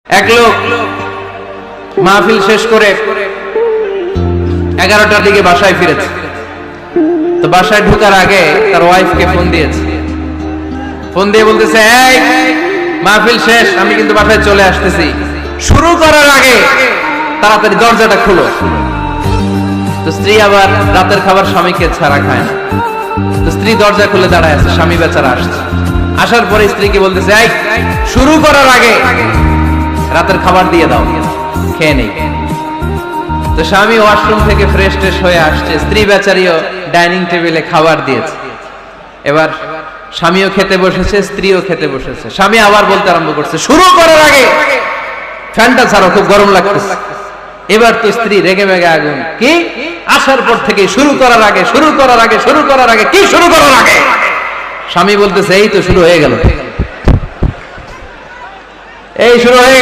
এক লোক মাহফিল শেষ করে 11টার দিকে বাসায় ফিরেছে। তো বাসায় ঢোকার আগে তার ওয়াইফকে ফোন দিয়েছে। ফোন দিয়ে বলতেছে, এই মাহফিল শেষ, আমি কিন্তু বাসায় চলে আসতেছি, শুরু করার আগে তাড়াতাড়ি দরজাটা খুলো। তো স্ত্রী আবার রাতের খাবার স্বামীকে ছাড়া খায় না। তো স্ত্রী দরজা খুলে দাঁড়ায় আছে, স্বামী বেচারা আসছে। আসার পরে স্ত্রীকে বলতেছে, এই শুরু করার আগে রাতের খাবার দিয়ে দাও, খেয়ে নেই। তো স্বামী ওয়াশরুম থেকে ফ্রেশ ট্রেশ হয়ে আসছে, স্ত্রী বেচারিও ডাইনিং টেবিলে খাবার দিয়েছে। এবার স্বামীও খেতে বসেছে, স্ত্রীও খেতে বসেছে। স্বামী আবার বলতে আরম্ভ করছে, শুরু করার আগে ফ্যানটা ছাড়ো, খুব গরম লাগতেছে। এবার তো স্ত্রী রেগে মেগে আগুন, কি আসার পর থেকে শুরু করার আগে, শুরু করার আগে, শুরু করার আগে, কি শুরু করার আগে? স্বামী বলতেছে, এই তো শুরু হয়ে গেল, এই শুরু হয়ে